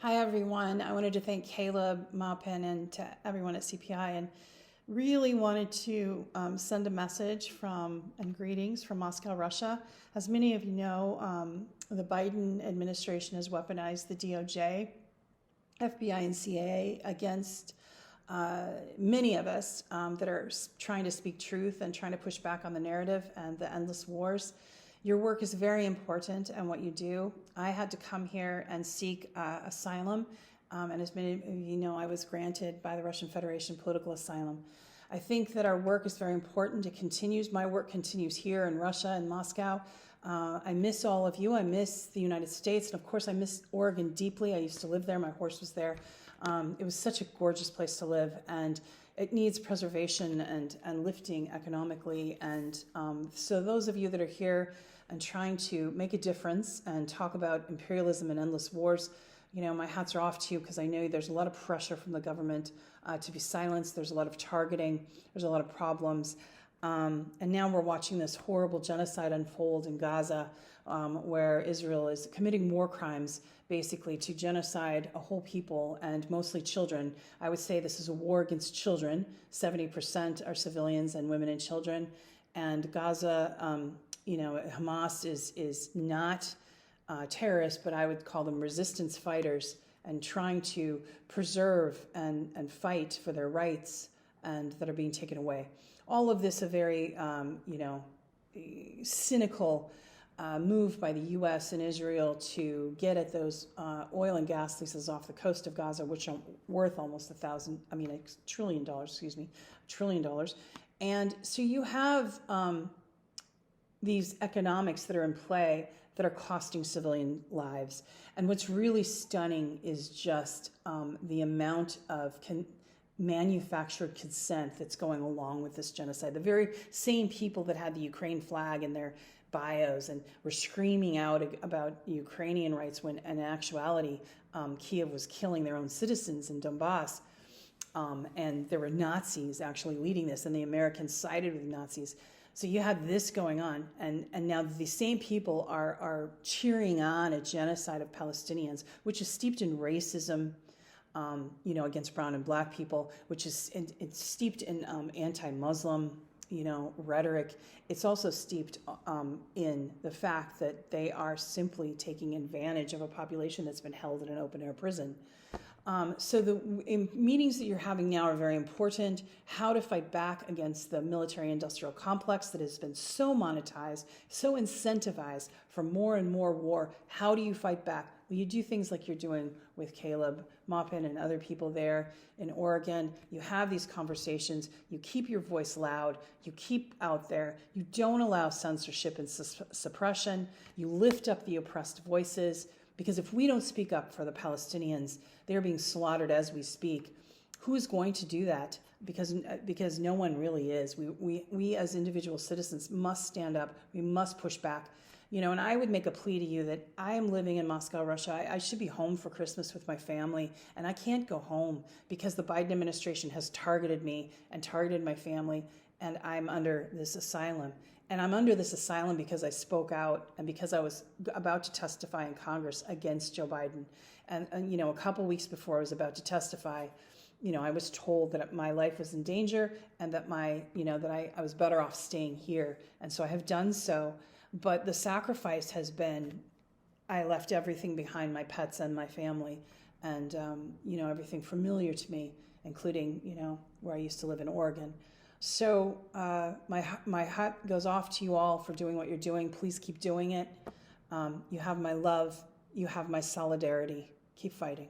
Hi, everyone. I wanted to thank Caleb, Maupin, and to everyone at CPI, and really wanted to send a message and greetings from Moscow, Russia. As many of you know, the Biden administration has weaponized the DOJ, FBI, and CIA against many of us that are trying to speak truth and trying to push back on the narrative and the endless wars. Your work is very important and what you do. I had to come here and seek asylum, and as many of you know, I was granted by the Russian Federation political asylum. I think that our work is very important. It continues. My work continues here in Russia and Moscow. I miss all of you. I miss the United States, and of course I miss Oregon deeply. I used to live there. My horse was there. It was such a gorgeous place to live, and it needs preservation and lifting economically. And so those of you that are here and trying to make a difference and talk about imperialism and endless wars, you know, my hats are off to you, because I know there's a lot of pressure from the government to be silenced. There's a lot of targeting. There's a lot of problems. And now we're watching this horrible genocide unfold in Gaza, where Israel is committing war crimes, basically to genocide a whole people, and mostly children. I would say this is a war against children. 70% are civilians and women and children. And Gaza, you know, Hamas is not terrorists, but I would call them resistance fighters, and trying to preserve and fight for their rights and that are being taken away. All of this a very, you know, cynical move by the U.S. and Israel to get at those oil and gas leases off the coast of Gaza, which are worth almost $1 trillion, $1 trillion. And so you have these economics that are in play that are costing civilian lives. And what's really stunning is just the amount of manufactured consent that's going along with this genocide. The very same people that had the Ukraine flag in their bios and were screaming out about Ukrainian rights, when in actuality Kiev was killing their own citizens in Donbass, and there were Nazis actually leading this, and the Americans sided with the Nazis. So you have this going on, and now the same people are cheering on a genocide of Palestinians, which is steeped in racism, you know, against brown and black people, which is it's steeped in anti-Muslim, you know, rhetoric. It's also steeped in the fact that they are simply taking advantage of a population that's been held in an open-air prison. So the meetings that you're having now are very important. How to fight back against the military-industrial complex that has been so monetized, so incentivized for more and more war. How do you fight back? Well, you do things like you're doing with Caleb Maupin and other people there in Oregon. You have these conversations. You keep your voice loud. You keep out there. You don't allow censorship and suppression. You lift up the oppressed voices. Because if we don't speak up for the Palestinians, they're being slaughtered as we speak. Who is going to do that? Because no one really is. We as individual citizens must stand up. We must push back. You know, and I would make a plea to you that I am living in Moscow, Russia. I should be home for Christmas with my family, and I can't go home because the Biden administration has targeted me and targeted my family, and I'm under this asylum. And I'm under this asylum because I spoke out and because I was about to testify in Congress against Joe Biden. And you know, a couple weeks before I was about to testify, you know, I was told that my life was in danger and that I was better off staying here. And so I have done so. But the sacrifice has been, I left everything behind, my pets and my family, and you know, everything familiar to me, including, you know, where I used to live in Oregon. So my hat goes off to you all for doing what you're doing. Please keep doing it. You have my love. You have my solidarity. Keep fighting.